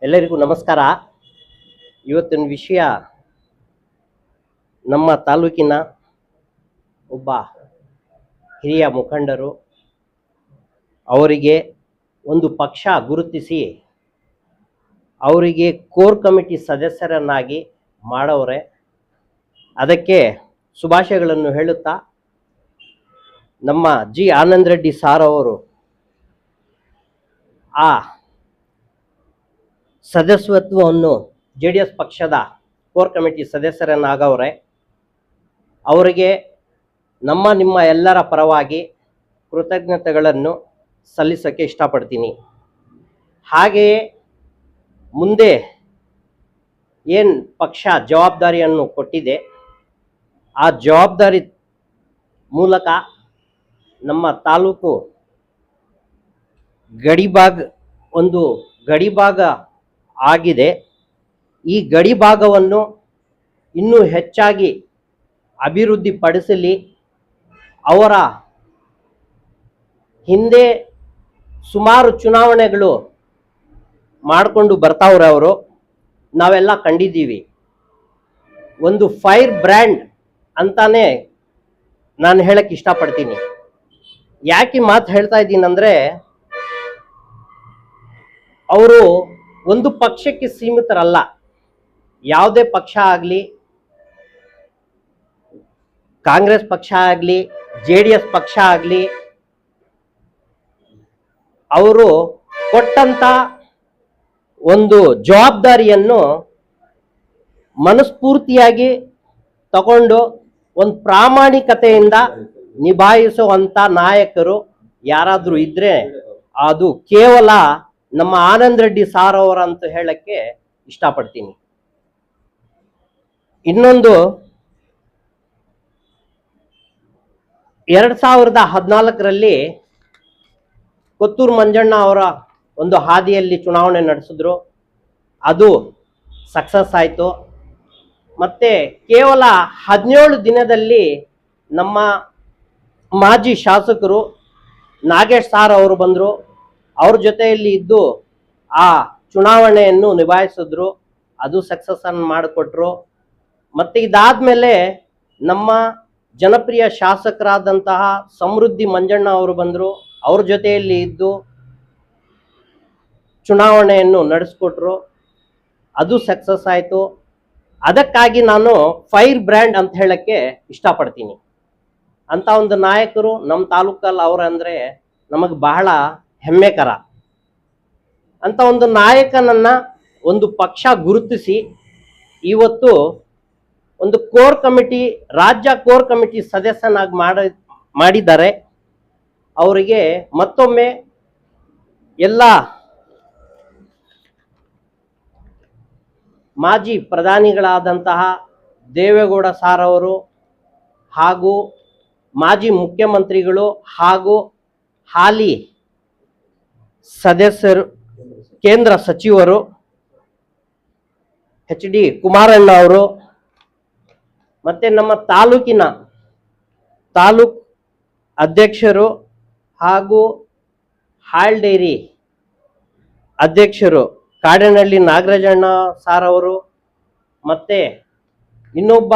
ಎಲ್ಲರಿಗೂ ನಮಸ್ಕಾರ. ಇವತ್ತಿನ ವಿಷಯ ನಮ್ಮ ತಾಲೂಕಿನ ಒಬ್ಬ ಹಿರಿಯ ಮುಖಂಡರು ಅವರಿಗೆ ಒಂದು ಪಕ್ಷ ಗುರುತಿಸಿ ಅವರಿಗೆ ಕೋರ್ ಕಮಿಟಿ ಸದಸ್ಯರನ್ನಾಗಿ ಮಾಡವ್ರೆ. ಅದಕ್ಕೆ ಶುಭಾಶಯಗಳನ್ನು ಹೇಳುತ್ತಾ ನಮ್ಮ ಜಿ ಆನಂದ್ ರೆಡ್ಡಿ ಸಾರ್ ಅವರು ಆ ಸದಸ್ಯತ್ವವನ್ನು JDS ಪಕ್ಷದ ಕೋರ್ ಕಮಿಟಿ ಸದಸ್ಯರನ್ನಾಗವ್ರೆ. ಅವರಿಗೆ ನಿಮ್ಮ ಎಲ್ಲರ ಪರವಾಗಿ ಕೃತಜ್ಞತೆಗಳನ್ನು ಸಲ್ಲಿಸೋಕ್ಕೆ ಇಷ್ಟಪಡ್ತೀನಿ. ಹಾಗೆಯೇ ಮುಂದೆ ಏನು ಪಕ್ಷ ಜವಾಬ್ದಾರಿಯನ್ನು ಕೊಟ್ಟಿದೆ ಆ ಜವಾಬ್ದಾರಿ ಮೂಲಕ ನಮ್ಮ ತಾಲೂಕು ಗಡಿಭಾಗ ಆಗಿದೆ. ಈ ಗಡಿಭಾಗವನ್ನು ಇನ್ನೂ ಹೆಚ್ಚಾಗಿ ಅಭಿವೃದ್ಧಿಪಡಿಸಲಿ. ಅವರ ಹಿಂದೆ ಸುಮಾರು ಚುನಾವಣೆಗಳು ಮಾಡಿಕೊಂಡು ಬರ್ತಾವ್ರೆ. ಅವರು ನಾವೆಲ್ಲ ಕಂಡಿದ್ದೀವಿ. ಒಂದು ಫೈರ್ ಬ್ರ್ಯಾಂಡ್ ಅಂತಾನೆ ನಾನು ಹೇಳಕ್ಕೆ ಇಷ್ಟಪಡ್ತೀನಿ. ಯಾಕೆ ಮಾತು ಹೇಳ್ತಾ ಇದ್ದೀನಂದ್ರೆ, ಅವರು ಒಂದು ಪಕ್ಷಕ್ಕೆ ಸೀಮಿತರಲ್ಲ. ಯಾವುದೇ ಪಕ್ಷ ಆಗಲಿ, ಕಾಂಗ್ರೆಸ್ ಪಕ್ಷ ಆಗಲಿ, JDS ಪಕ್ಷ ಆಗಲಿ, ಅವರು ಕೊಟ್ಟಂತ ಒಂದು ಜವಾಬ್ದಾರಿಯನ್ನು ಮನಸ್ಫೂರ್ತಿಯಾಗಿ ತಗೊಂಡು ಒಂದು ಪ್ರಾಮಾಣಿಕತೆಯಿಂದ ನಿಭಾಯಿಸುವಂತ ನಾಯಕರು ಯಾರಾದರೂ ಇದ್ರೆ ಅದು ಕೇವಲ ನಮ್ಮ ಆನಂದ್ ರೆಡ್ಡಿ ಸಾರ್ ಅವರಂತ ಹೇಳಕ್ಕೆ ಇಷ್ಟಪಡ್ತೀನಿ. ಇನ್ನೊಂದು, 2014ರಲ್ಲಿ ಕೊತ್ತೂರು ಮಂಜಣ್ಣ ಅವರ ಒಂದು ಹಾದಿಯಲ್ಲಿ ಚುನಾವಣೆ ನಡೆಸಿದ್ರು. ಅದು ಸಕ್ಸಸ್ ಆಯಿತು. ಮತ್ತೆ ಕೇವಲ 17 ದಿನದಲ್ಲಿ ನಮ್ಮ ಮಾಜಿ ಶಾಸಕರು ನಾಗೇಶ್ ಸಾರ್ ಅವರು ಬಂದರು. ಅವ್ರ ಜೊತೆಯಲ್ಲಿ ಇದ್ದು ಆ ಚುನಾವಣೆಯನ್ನು ನಿಭಾಯಿಸಿದ್ರು. ಅದು ಸಕ್ಸಸ್ ಅನ್ನು ಮಾಡಿಕೊಟ್ರು. ಮತ್ತೆ ಇದಾದ್ಮೇಲೆ ನಮ್ಮ ಜನಪ್ರಿಯ ಶಾಸಕರಾದಂತಹ ಸಮೃದ್ಧಿ ಮಂಜಣ್ಣ ಅವರು ಬಂದರು. ಅವ್ರ ಜೊತೆಯಲ್ಲಿ ಇದ್ದು ಚುನಾವಣೆಯನ್ನು ನಡೆಸ್ಕೊಟ್ರು. ಅದು ಸಕ್ಸಸ್ ಆಯಿತು. ಅದಕ್ಕಾಗಿ ನಾನು ಫೈರ್ ಬ್ರ್ಯಾಂಡ್ ಅಂತ ಹೇಳಕ್ಕೆ ಇಷ್ಟಪಡ್ತೀನಿ. ಅಂತ ಒಂದು ನಾಯಕರು ನಮ್ಮ ತಾಲೂಕಲ್ಲಿ ಅವರಂದ್ರೆ ನಮಗೆ ಬಹಳ ಹೆಮ್ಮೆಕರ. ಅಂತ ಒಂದು ನಾಯಕನನ್ನ ಒಂದು ಪಕ್ಷ ಗುರುತಿಸಿ ಇವತ್ತು ಒಂದು ಕೋರ್ ಕಮಿಟಿ, ರಾಜ್ಯ ಕೋರ್ ಕಮಿಟಿ ಸದಸ್ಯನಾಗಿ ಮಾಡಿದ್ದಾರೆ. ಅವರಿಗೆ ಮತ್ತೊಮ್ಮೆ ಎಲ್ಲ ಮಾಜಿ ಪ್ರಧಾನಿಗಳಾದಂತಹ ದೇವೇಗೌಡ ಸಾರ್ ಅವರು ಹಾಗೂ ಮಾಜಿ ಮುಖ್ಯಮಂತ್ರಿಗಳು ಹಾಗೂ ಹಾಲಿ ಸದಸ್ಯರು, ಕೇಂದ್ರ ಸಚಿವರು HD ಕುಮಾರಣ್ಣ ಅವರು, ಮತ್ತೆ ನಮ್ಮ ತಾಲೂಕ್ ಅಧ್ಯಕ್ಷರು ಹಾಗೂ ಹಾಲ್ ಡೈರಿ ಅಧ್ಯಕ್ಷರು ಕಾಡೇನಹಳ್ಳಿ ನಾಗರಾಜಣ್ಣ ಸಾರ್ ಅವರು, ಮತ್ತೆ ಇನ್ನೊಬ್ಬ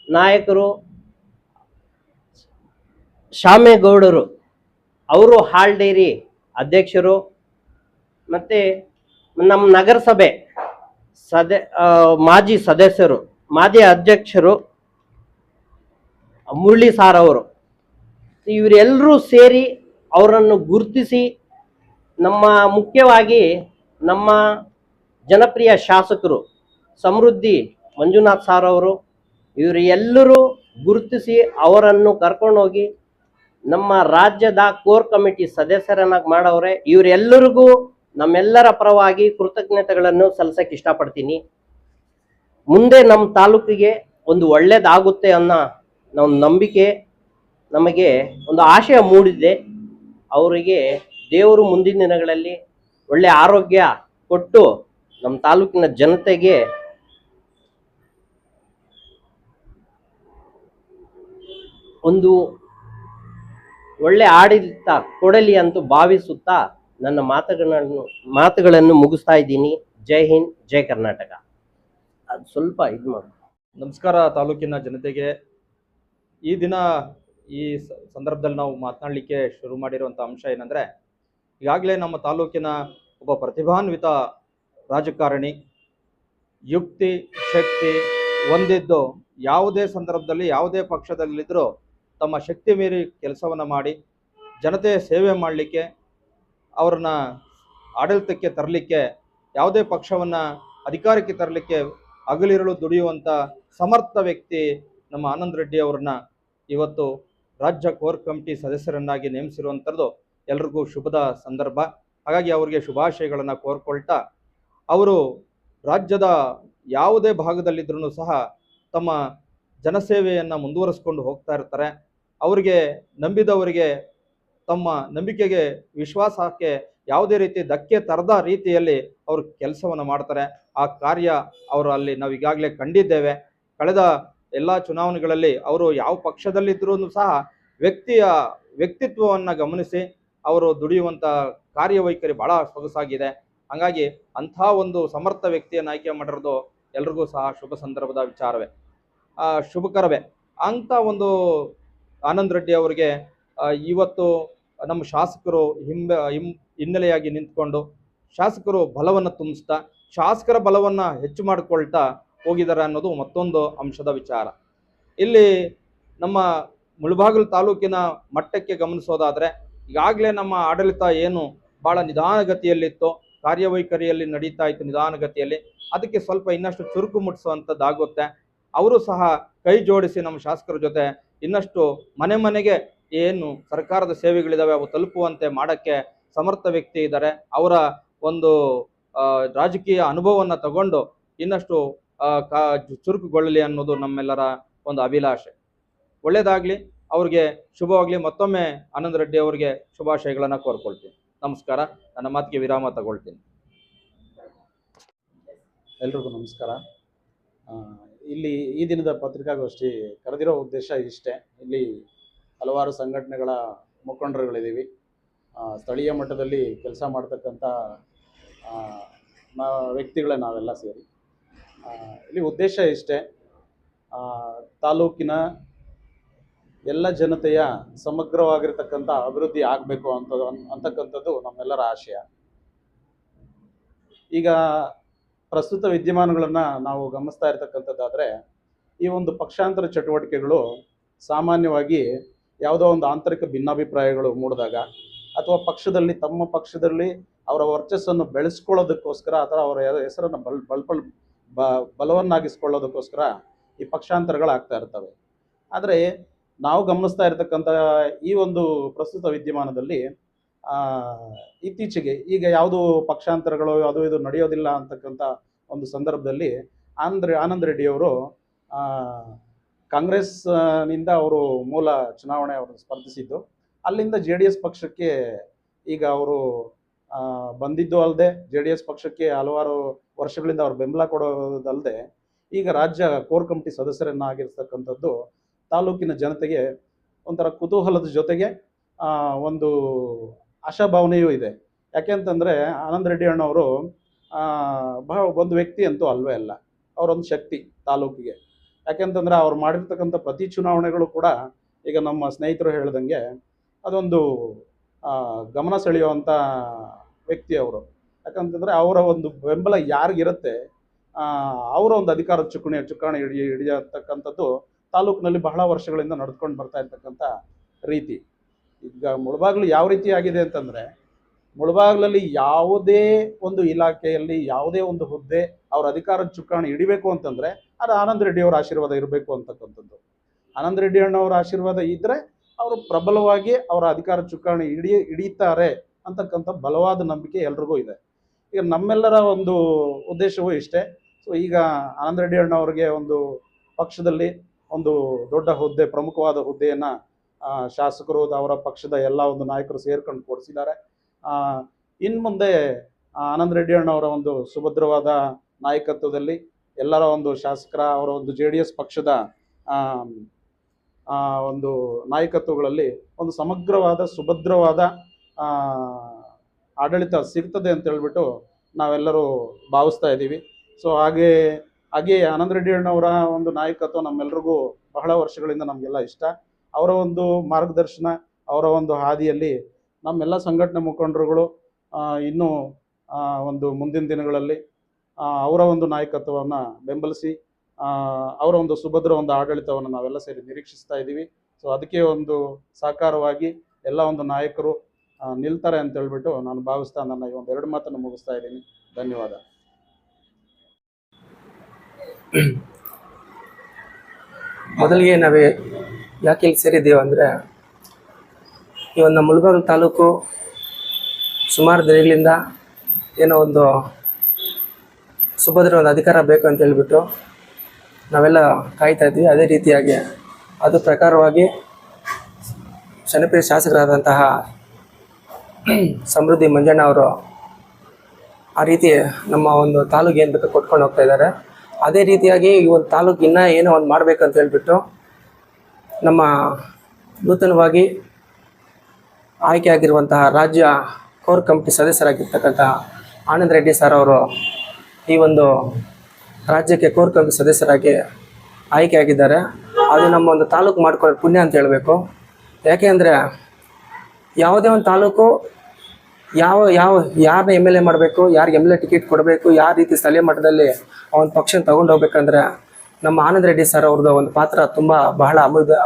ನಾಯಕರು ಶಾಮೇಗೌಡರು, ಅವರು ಹಾಲ್ ಡೈರಿ ಅಧ್ಯಕ್ಷರು, ಮತ್ತೆ ನಮ್ಮ ನಗರಸಭೆ ಮಾಜಿ ಸದಸ್ಯರು, ಮಾಜಿ ಅಧ್ಯಕ್ಷರು ಮುರಳಿ ಸಾರ್ ಅವರು, ಇವರೆಲ್ಲರೂ ಸೇರಿ ಅವರನ್ನು ಗುರುತಿಸಿ ಮುಖ್ಯವಾಗಿ ನಮ್ಮ ಜನಪ್ರಿಯ ಶಾಸಕರು ಸಮೃದ್ಧಿ ಮಂಜುನಾಥ್ ಸಾರ್ ಅವರು, ಇವರು ಎಲ್ಲರೂ ಗುರುತಿಸಿ ಅವರನ್ನು ಕರ್ಕೊಂಡೋಗಿ ನಮ್ಮ ರಾಜ್ಯದ ಕೋರ್ ಕಮಿಟಿ ಸದಸ್ಯರನ್ನಾಗಿ ಮಾಡವ್ರೆ. ಇವರೆಲ್ಲರಿಗೂ ನಮ್ಮೆಲ್ಲರ ಪರವಾಗಿ ಕೃತಜ್ಞತೆಗಳನ್ನು ಸಲ್ಲಿಸಕ್ಕೆ ಇಷ್ಟಪಡ್ತೀನಿ. ಮುಂದೆ ನಮ್ಮ ತಾಲೂಕಿಗೆ ಒಂದು ಒಳ್ಳೇದಾಗುತ್ತೆ ಅನ್ನೋ ಒಂದು ನಂಬಿಕೆ, ನಮಗೆ ಒಂದು ಆಶಯ ಮೂಡಿದೆ. ಅವರಿಗೆ ದೇವರು ಮುಂದಿನ ದಿನಗಳಲ್ಲಿ ಒಳ್ಳೆ ಆರೋಗ್ಯ ಕೊಟ್ಟು ನಮ್ಮ ತಾಲೂಕಿನ ಜನತೆಗೆ ಒಂದು ಒಳ್ಳೆ ಆಡಳಿತ ಕೊಡಲಿ ಅಂತ ಭಾವಿಸುತ್ತಾ ನನ್ನ ಮಾತುಗಳನ್ನು ಮುಗಿಸ್ತಾ ಇದ್ದೀನಿ. ಜೈ ಹಿಂದ್, ಜೈ ಕರ್ನಾಟಕ. ಅದು ಸ್ವಲ್ಪ ಇದು ಮಾಡಿ. ನಮಸ್ಕಾರ ತಾಲೂಕಿನ ಜನತೆಗೆ. ಈ ದಿನ ಈ ಸಂದರ್ಭದಲ್ಲಿ ನಾವು ಮಾತನಾಡಲಿಕ್ಕೆ ಶುರು ಮಾಡಿರುವಂಥ ಅಂಶ ಏನಂದರೆ, ಈಗಾಗಲೇ ನಮ್ಮ ತಾಲೂಕಿನ ಒಬ್ಬ ಪ್ರತಿಭಾನ್ವಿತ ರಾಜಕಾರಣಿ, ಯುಕ್ತಿ ಶಕ್ತಿ ಹೊಂದಿದ್ದು ಯಾವುದೇ ಸಂದರ್ಭದಲ್ಲಿ ಯಾವುದೇ ಪಕ್ಷದಲ್ಲಿದ್ದರೂ ತಮ್ಮ ಶಕ್ತಿ ಮೀರಿ ಕೆಲಸವನ್ನು ಮಾಡಿ ಜನತೆಯ ಸೇವೆ ಮಾಡಲಿಕ್ಕೆ, ಅವ್ರನ್ನ ಆಡಳಿತಕ್ಕೆ ತರಲಿಕ್ಕೆ, ಯಾವುದೇ ಪಕ್ಷವನ್ನು ಅಧಿಕಾರಕ್ಕೆ ತರಲಿಕ್ಕೆ ಹಗಲಿರುಳು ದುಡಿಯುವಂಥ ಸಮರ್ಥ ವ್ಯಕ್ತಿ ನಮ್ಮ ಆನಂದ್ ರೆಡ್ಡಿ ಅವ್ರನ್ನ ಇವತ್ತು ರಾಜ್ಯ ಕೋರ್ ಕಮಿಟಿ ಸದಸ್ಯರನ್ನಾಗಿ ನೇಮಿಸಿರುವಂಥದ್ದು ಎಲ್ರಿಗೂ ಶುಭದ ಸಂದರ್ಭ. ಹಾಗಾಗಿ ಅವರಿಗೆ ಶುಭಾಶಯಗಳನ್ನು ಕೋರ್ಕೊಳ್ತಾ, ಅವರು ರಾಜ್ಯದ ಯಾವುದೇ ಭಾಗದಲ್ಲಿದ್ದರೂ ಸಹ ತಮ್ಮ ಜನಸೇವೆಯನ್ನು ಮುಂದುವರಿಸ್ಕೊಂಡು ಹೋಗ್ತಾ ಇರ್ತಾರೆ. ಅವರಿಗೆ ನಂಬಿದವರಿಗೆ ತಮ್ಮ ನಂಬಿಕೆಗೆ ವಿಶ್ವಾಸಕ್ಕೆ ಯಾವುದೇ ರೀತಿ ಧಕ್ಕೆ ತರದ ರೀತಿಯಲ್ಲಿ ಅವರು ಕೆಲಸವನ್ನು ಮಾಡ್ತಾರೆ. ಆ ಕಾರ್ಯ ಅವರು ಅಲ್ಲಿ ನಾವು ಈಗಾಗಲೇ ಕಂಡಿದ್ದೇವೆ. ಕಳೆದ ಎಲ್ಲ ಚುನಾವಣೆಗಳಲ್ಲಿ ಅವರು ಯಾವ ಪಕ್ಷದಲ್ಲಿದ್ದರೂ ಸಹ ವ್ಯಕ್ತಿತ್ವವನ್ನು ಗಮನಿಸಿ ಅವರು ದುಡಿಯುವಂಥ ಕಾರ್ಯವೈಖರಿ ಭಾಳ ಸೊಗಸಾಗಿದೆ. ಹಾಗಾಗಿ ಅಂಥ ಒಂದು ಸಮರ್ಥ ವ್ಯಕ್ತಿಯನ್ನು ಆಯ್ಕೆ ಮಾಡಿರೋದು ಎಲ್ರಿಗೂ ಸಹ ಶುಭ ಸಂದರ್ಭದ ವಿಚಾರವೇ, ಶುಭಕರವೇ. ಅಂಥ ಒಂದು ಆನಂದ್ ರೆಡ್ಡಿ ಅವರಿಗೆ ಇವತ್ತು ನಮ್ಮ ಶಾಸಕರು ಹಿನ್ನೆಲೆಯಾಗಿ ನಿಂತ್ಕೊಂಡು ಶಾಸಕರು ಬಲವನ್ನು ತುಂಬಿಸ್ತಾ ಶಾಸಕರ ಬಲವನ್ನು ಹೆಚ್ಚು ಮಾಡಿಕೊಳ್ತಾ ಹೋಗಿದ್ದಾರೆ ಅನ್ನೋದು ಮತ್ತೊಂದು ಅಂಶದ ವಿಚಾರ. ಇಲ್ಲಿ ನಮ್ಮ ಮುಳಬಾಗಿಲು ತಾಲೂಕಿನ ಮಟ್ಟಕ್ಕೆ ಗಮನಿಸೋದಾದರೆ, ಈಗಾಗಲೇ ನಮ್ಮ ಆಡಳಿತ ಏನು ಭಾಳ ನಿಧಾನಗತಿಯಲ್ಲಿತ್ತು, ಕಾರ್ಯವೈಖರಿಯಲ್ಲಿ ನಡೀತಾ ಇತ್ತು ನಿಧಾನಗತಿಯಲ್ಲಿ, ಅದಕ್ಕೆ ಸ್ವಲ್ಪ ಇನ್ನಷ್ಟು ಚುರುಕು ಮುಟ್ಟಿಸುವಂಥದ್ದಾಗುತ್ತೆ. ಅವರು ಸಹ ಕೈ ಜೋಡಿಸಿ ನಮ್ಮ ಶಾಸಕರ ಜೊತೆ ಇನ್ನಷ್ಟು ಮನೆ ಮನೆಗೆ ಏನು ಸರ್ಕಾರದ ಸೇವೆಗಳಿದ್ದಾವೆ ಅವು ತಲುಪುವಂತೆ ಮಾಡೋಕ್ಕೆ ಸಮರ್ಥ ವ್ಯಕ್ತಿ ಇದ್ದಾರೆ. ಅವರ ಒಂದು ರಾಜಕೀಯ ಅನುಭವವನ್ನು ತಗೊಂಡು ಇನ್ನಷ್ಟು ಚುರುಕುಗೊಳ್ಳಲಿ ಅನ್ನೋದು ನಮ್ಮೆಲ್ಲರ ಒಂದು ಅಭಿಲಾಷೆ. ಒಳ್ಳೆಯದಾಗಲಿ, ಅವ್ರಿಗೆ ಶುಭವಾಗಲಿ. ಮತ್ತೊಮ್ಮೆ ಆನಂದ್ ರೆಡ್ಡಿ ಅವರಿಗೆ ಶುಭಾಶಯಗಳನ್ನು ಕೋರ್ಕೊಳ್ತೀನಿ. ನಮಸ್ಕಾರ. ನನ್ನ ಮಾತಿಗೆ ವಿರಾಮ ತಗೊಳ್ತೀನಿ. ಎಲ್ರಿಗೂ ನಮಸ್ಕಾರ. ಇಲ್ಲಿ ಈ ದಿನದ ಪತ್ರಿಕಾಗೋಷ್ಠಿ ಕರೆದಿರೋ ಉದ್ದೇಶ ಇಷ್ಟೇ. ಇಲ್ಲಿ ಹಲವಾರು ಸಂಘಟನೆಗಳ ಮುಖಂಡರುಗಳಿದ್ದೀವಿ, ಸ್ಥಳೀಯ ಮಟ್ಟದಲ್ಲಿ ಕೆಲಸ ಮಾಡ್ತಕ್ಕಂಥ ವ್ಯಕ್ತಿಗಳೇ ನಾವೆಲ್ಲ ಸೇರಿ. ಇಲ್ಲಿ ಉದ್ದೇಶ ಇಷ್ಟೇ, ತಾಲೂಕಿನ ಎಲ್ಲ ಜನತೆಯ ಸಮಗ್ರವಾಗಿರ್ತಕ್ಕಂಥ ಅಭಿವೃದ್ಧಿ ಆಗಬೇಕು ಅಂತಕ್ಕಂಥದ್ದು ನಮ್ಮೆಲ್ಲರ ಆಶಯ. ಈಗ ಪ್ರಸ್ತುತ ವಿದ್ಯಮಾನಗಳನ್ನು ನಾವು ಗಮನಿಸ್ತಾ ಇರ್ತಕ್ಕಂಥದ್ದಾದರೆ, ಈ ಒಂದು ಪಕ್ಷಾಂತರ ಚಟುವಟಿಕೆಗಳು ಸಾಮಾನ್ಯವಾಗಿ ಯಾವುದೋ ಒಂದು ಆಂತರಿಕ ಭಿನ್ನಾಭಿಪ್ರಾಯಗಳು ಮೂಡಿದಾಗ, ಅಥವಾ ತಮ್ಮ ಪಕ್ಷದಲ್ಲಿ ಅವರ ವರ್ಚಸ್ಸನ್ನು ಬೆಳೆಸ್ಕೊಳ್ಳೋದಕ್ಕೋಸ್ಕರ ಅಥವಾ ಅವರ ಹೆಸರನ್ನು ಬಲವನ್ನಾಗಿಸ್ಕೊಳ್ಳೋದಕ್ಕೋಸ್ಕರ ಈ ಪಕ್ಷಾಂತರಗಳಾಗ್ತಾ ಇರ್ತವೆ. ಆದರೆ ನಾವು ಗಮನಿಸ್ತಾ ಇರತಕ್ಕಂಥ ಈ ಒಂದು ಪ್ರಸ್ತುತ ವಿದ್ಯಮಾನದಲ್ಲಿ ಇತ್ತೀಚೆಗೆ ಈಗ ಯಾವುದು ಪಕ್ಷಾಂತರಗಳು ಅದು ಇದು ನಡೆಯೋದಿಲ್ಲ ಅಂತಕ್ಕಂಥ ಒಂದು ಸಂದರ್ಭದಲ್ಲಿ ಆನಂದ್ ರೆಡ್ಡಿಯವರು ಕಾಂಗ್ರೆಸ್ನಿಂದ ಅವರು ಮೂಲ ಚುನಾವಣೆ ಅವರು ಸ್ಪರ್ಧಿಸಿದ್ದು, ಅಲ್ಲಿಂದ JDS ಪಕ್ಷಕ್ಕೆ ಈಗ ಅವರು ಬಂದಿದ್ದು ಅಲ್ಲದೆ, JDS ಪಕ್ಷಕ್ಕೆ ಹಲವಾರು ವರ್ಷಗಳಿಂದ ಅವರು ಬೆಂಬಲ ಕೊಡೋದಲ್ಲದೆ ಈಗ ರಾಜ್ಯ ಕೋರ್ ಕಮಿಟಿ ಸದಸ್ಯರನ್ನಾಗಿರ್ತಕ್ಕಂಥದ್ದು ತಾಲೂಕಿನ ಜನತೆಗೆ ಒಂಥರ ಕುತೂಹಲದ ಜೊತೆಗೆ ಒಂದು ಆಶಾಭಾವನೆಯೂ ಇದೆ. ಯಾಕೆಂತಂದರೆ ಆನಂದ್ ರೆಡ್ಡಿ ಅಣ್ಣವರು ಒಂದು ವ್ಯಕ್ತಿ ಅಂತೂ ಅಲ್ವೇ ಅಲ್ಲ, ಅವರೊಂದು ಶಕ್ತಿ ತಾಲೂಕಿಗೆ. ಯಾಕೆಂತಂದರೆ ಅವ್ರು ಮಾಡಿರ್ತಕ್ಕಂಥ ಪ್ರತಿ ಚುನಾವಣೆಗಳು ಕೂಡ ಈಗ ನಮ್ಮ ಸ್ನೇಹಿತರು ಹೇಳ್ದಂಗೆ ಅದೊಂದು ಗಮನ ಸೆಳೆಯುವಂಥ ವ್ಯಕ್ತಿ ಅವರು. ಯಾಕಂತಂದರೆ ಅವರ ಒಂದು ಬೆಂಬಲ ಯಾರಿಗಿರುತ್ತೆ ಅವರ ಒಂದು ಅಧಿಕಾರದ ಚುಕ್ಕಾಣಿ ಹಿಡಿಯತಕ್ಕಂಥದ್ದು ತಾಲೂಕಿನಲ್ಲಿ ಬಹಳ ವರ್ಷಗಳಿಂದ ನಡೆದುಕೊಂಡು ಬರ್ತಾ ಇರ್ತಕ್ಕಂಥ ರೀತಿ. ಈಗ ಮುಳಬಾಗಿಲು ಯಾವ ರೀತಿ ಆಗಿದೆ ಅಂತಂದರೆ, ಮುಳಬಾಗಿಲಲ್ಲಿ ಯಾವುದೇ ಒಂದು ಇಲಾಖೆಯಲ್ಲಿ ಯಾವುದೇ ಒಂದು ಹುದ್ದೆ ಅವ್ರ ಅಧಿಕಾರದ ಚುಕ್ಕಾಣಿ ಹಿಡಿಬೇಕು ಅಂತಂದರೆ ಅದು ಆನಂದ್ ರೆಡ್ಡಿ ಅವರ ಆಶೀರ್ವಾದ ಇರಬೇಕು ಅಂತಕ್ಕಂಥದ್ದು. ಆನಂದ್ ರೆಡ್ಡಿ ಅಣ್ಣವರ ಆಶೀರ್ವಾದ ಇದ್ದರೆ ಅವರು ಪ್ರಬಲವಾಗಿ ಅವರ ಅಧಿಕಾರ ಚುಕ್ಕಾಣಿ ಹಿಡಿತಾರೆ ಅಂತಕ್ಕಂಥ ಬಲವಾದ ನಂಬಿಕೆ ಎಲ್ರಿಗೂ ಇದೆ. ಈಗ ನಮ್ಮೆಲ್ಲರ ಒಂದು ಉದ್ದೇಶವೂ ಇಷ್ಟೇ. ಸೊ ಈಗ ಆನಂದ್ ರೆಡ್ಡಿ ಅಣ್ಣವ್ರಿಗೆ ಒಂದು ಪಕ್ಷದಲ್ಲಿ ಒಂದು ದೊಡ್ಡ ಹುದ್ದೆ, ಪ್ರಮುಖವಾದ ಹುದ್ದೆಯನ್ನು ಶಾಸಕರು ಅವರ ಪಕ್ಷದ ಎಲ್ಲ ಒಂದು ನಾಯಕರು ಸೇರ್ಕೊಂಡು ಕೊಡಿಸಿದ್ದಾರೆ. ಇನ್ನು ಮುಂದೆ ಆನಂದ್ ರೆಡ್ಡಿ ಅಣ್ಣವರ ಒಂದು ಸುಭದ್ರವಾದ ನಾಯಕತ್ವದಲ್ಲಿ ಎಲ್ಲರ ಒಂದು ಶಾಸಕರ ಅವರ ಒಂದು JDS ಪಕ್ಷದ ಒಂದು ನಾಯಕತ್ವಗಳಲ್ಲಿ ಒಂದು ಸಮಗ್ರವಾದ ಸುಭದ್ರವಾದ ಆಡಳಿತ ಸಿಗ್ತದೆ ಅಂತ ಹೇಳ್ಬಿಟ್ಟು ನಾವೆಲ್ಲರೂ ಭಾವಿಸ್ತಾ ಇದ್ದೀವಿ. ಸೊ ಹಾಗೆ ಆನಂದ್ ರೆಡ್ಡಿ ಅಣ್ಣವರ ಒಂದು ನಾಯಕತ್ವ ನಮ್ಮೆಲ್ರಿಗೂ ಬಹಳ ವರ್ಷಗಳಿಂದ ನಮಗೆಲ್ಲ ಇಷ್ಟ. ಅವರ ಒಂದು ಮಾರ್ಗದರ್ಶನ, ಅವರ ಒಂದು ಹಾದಿಯಲ್ಲಿ ನಮ್ಮೆಲ್ಲ ಸಂಘಟನೆ ಮುಖಂಡರುಗಳು ಇನ್ನೂ ಒಂದು ಮುಂದಿನ ದಿನಗಳಲ್ಲಿ ಅವರ ಒಂದು ನಾಯಕತ್ವವನ್ನು ಬೆಂಬಲಿಸಿ ಅವರ ಒಂದು ಸುಭದ್ರ ಒಂದು ಆಡಳಿತವನ್ನು ನಾವೆಲ್ಲ ಸೇರಿ ನಿರೀಕ್ಷಿಸ್ತಾ ಇದ್ದೀವಿ. ಸೊ ಅದಕ್ಕೆ ಒಂದು ಸಾಕಾರವಾಗಿ ಎಲ್ಲ ಒಂದು ನಾಯಕರು ನಿಲ್ತಾರೆ ಅಂತ ಹೇಳ್ಬಿಟ್ಟು ನಾನು ಭಾವಿಸ್ತಾ ನನ್ನ ಈ ಒಂದು 2 ಮಾತನ್ನು ಮುಗಿಸ್ತಾ ಇದ್ದೀನಿ. ಧನ್ಯವಾದ. ಮೊದಲಿಗೆ ನಾವೇ ಯಾಕೆ ಇಲ್ಲಿ ಸೇರಿದ್ದೀವಿ ಅಂದರೆ, ಈ ಒಂದು ನಮ್ಮ ಮುಳಬಾಗಿಲು ತಾಲೂಕು ಸುಮಾರು ದಿನಗಳಿಂದ ಏನೋ ಒಂದು ಸುಭದ್ರ ಒಂದು ಅಧಿಕಾರ ಬೇಕು ಅಂತ ಹೇಳಿಬಿಟ್ಟು ನಾವೆಲ್ಲ ಕಾಯ್ತಾ ಇದ್ವಿ. ಅದೇ ರೀತಿಯಾಗಿ ಅದು ಪ್ರಕಾರವಾಗಿ ಜನಪ್ರಿಯ ಶಾಸಕರಾದಂತಹ ಸಮೃದ್ಧಿ ಮಂಜಣ್ಣ ಅವರು ಆ ರೀತಿ ನಮ್ಮ ಒಂದು ತಾಲೂಕು ಏನು ಬೇಕು ಕೊಟ್ಕೊಂಡು ಹೋಗ್ತಾ ಇದ್ದಾರೆ. ಅದೇ ರೀತಿಯಾಗಿ ಈ ಒಂದು ತಾಲೂಕು ಇನ್ನೂ ಏನೋ ಒಂದು ಮಾಡಬೇಕಂತ ಹೇಳ್ಬಿಟ್ಟು ನಮ್ಮ ನೂತನವಾಗಿ ಆಯ್ಕೆ ಆಗಿರುವಂತಹ ರಾಜ್ಯ ಕೋರ್ ಕಮಿಟಿ ಸದಸ್ಯರಾಗಿರ್ತಕ್ಕಂಥ ಆನಂದ್ ರೆಡ್ಡಿ ಸರ್ ಅವರು ಈ ಒಂದು ರಾಜ್ಯಕ್ಕೆ ಕೋರ್ ಕಮಿಟಿ ಸದಸ್ಯರಾಗಿ ಆಯ್ಕೆ ಆಗಿದ್ದಾರೆ. ಅದು ನಮ್ಮ ಒಂದು ತಾಲೂಕು ಮಾಡ್ಕೊಳ್ಳೋ ಪುಣ್ಯ ಅಂತ ಹೇಳಬೇಕು. ಯಾಕೆ ಅಂದರೆ ಯಾವುದೇ ಒಂದು ತಾಲೂಕು ಯಾರನ್ನ ಎಮ್.ಎಲ್.ಎ ಮಾಡಬೇಕು, ಯಾರಿಗೆ ಎಮ್.ಎಲ್.ಎ ಟಿಕೆಟ್ ಕೊಡಬೇಕು, ಯಾವ ರೀತಿ ಸ್ಥಳೀಯ ಮಟ್ಟದಲ್ಲಿ ಆ ಒಂದು ಪಕ್ಷನ ತಗೊಂಡು ಹೋಗ್ಬೇಕಂದ್ರೆ ನಮ್ಮ ಆನಂದ್ ರೆಡ್ಡಿ ಸರ್ ಅವ್ರದ್ದು ಒಂದು ಪಾತ್ರ ತುಂಬ ಬಹಳ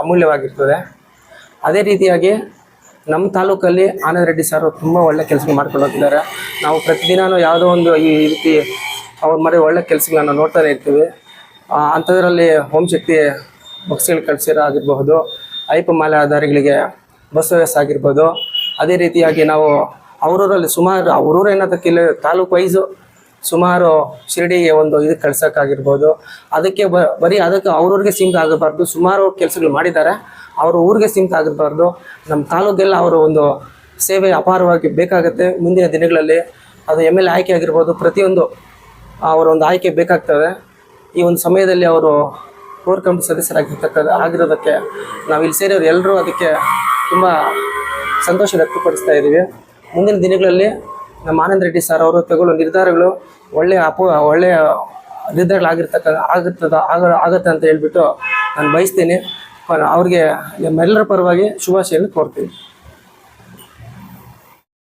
ಅಮೂಲ್ಯವಾಗಿರ್ತದೆ. ಅದೇ ರೀತಿಯಾಗಿ ನಮ್ಮ ತಾಲೂಕಲ್ಲಿ ಆನಂದ್ ರೆಡ್ಡಿ ಸರ್ ತುಂಬ ಒಳ್ಳೆ ಕೆಲಸ ಮಾಡ್ಕೊಂಡು ಹೋಗ್ತಿದ್ದಾರೆ. ನಾವು ಪ್ರತಿದಿನವೂ ಯಾವುದೋ ಒಂದು ಈ ರೀತಿ ಅವ್ರ ಒಳ್ಳೆ ಕೆಲಸಗಳನ್ನ ನೋಡ್ತಾನೆ ಇರ್ತೀವಿ. ಅಂಥದ್ರಲ್ಲಿ ಹೋಮಶಕ್ತಿ ಬಸ್ಗಳು ಕಳಿಸಿರೋಗಿರಬಹುದು, ಅಯ್ಯಪ್ಪ ಮಾಲೆ ಆಧಾರಿಗಳಿಗೆ ಬಸ್ ವ್ಯವಸ್ಥೆ ಆಗಿರ್ಬೋದು. ಅದೇ ರೀತಿಯಾಗಿ ನಾವು ಅವರೂರಲ್ಲಿ ಸುಮಾರು ಅವರೂರು ಏನೋದಕ್ಕಿಲ್ಲ ತಾಲೂಕು ವೈಸು ಸುಮಾರು ಶಿರಡಿಗೆ ಒಂದು ಇದಕ್ಕೆ ಕಳ್ಸೋಕ್ಕಾಗಿರ್ಬೋದು. ಅದಕ್ಕೆ ಬರೀ ಅದಕ್ಕೆ ಅವ್ರವ್ರಿಗೆ ಸೀಮಿತ ಆಗಬಾರ್ದು, ಸುಮಾರು ಕೆಲಸಗಳು ಮಾಡಿದ್ದಾರೆ. ಅವರು ಊರಿಗೆ ಸೀಮಿತ ಆಗಿರಬಾರ್ದು. ನಮ್ಮ ತಾಲೂಕೆಲ್ಲ ಅವರು ಒಂದು ಸೇವೆ ಅಪಾರವಾಗಿ ಬೇಕಾಗುತ್ತೆ. ಮುಂದಿನ ದಿನಗಳಲ್ಲಿ ಅದು ಎಮ್.ಎಲ್.ಎ ಆಯ್ಕೆ ಆಗಿರ್ಬೋದು, ಪ್ರತಿಯೊಂದು ಅವರ ಒಂದು ಆಯ್ಕೆ ಬೇಕಾಗ್ತದೆ. ಈ ಒಂದು ಸಮಯದಲ್ಲಿ ಅವರು ಕೋರ್ ಕಮಿಟಿ ಆಗಿರೋದಕ್ಕೆ ನಾವು ಇಲ್ಲಿ ಸೇರಿಯವರು ಎಲ್ಲರೂ ಅದಕ್ಕೆ ತುಂಬ ಸಂತೋಷ ವ್ಯಕ್ತಪಡಿಸ್ತಾ ಇದ್ದೀವಿ. ಮುಂದಿನ ದಿನಗಳಲ್ಲಿ ನಮ್ಮ ಆನಂದ್ ರೆಡ್ಡಿ ಸರ್ ಅವರು ತಗೊಳ್ಳೋ ನಿರ್ಧಾರಗಳು ಒಳ್ಳೆಯ ಆಗತ್ತೆ ಅಂತ ಹೇಳ್ಬಿಟ್ಟು ನಾನು ಬಯಸ್ತೀನಿ. ಅವ್ರಿಗೆ ನಮ್ಮೆಲ್ಲರ ಪರವಾಗಿ ಶುಭಾಶಯವನ್ನು ಕೋರ್ತೀನಿ.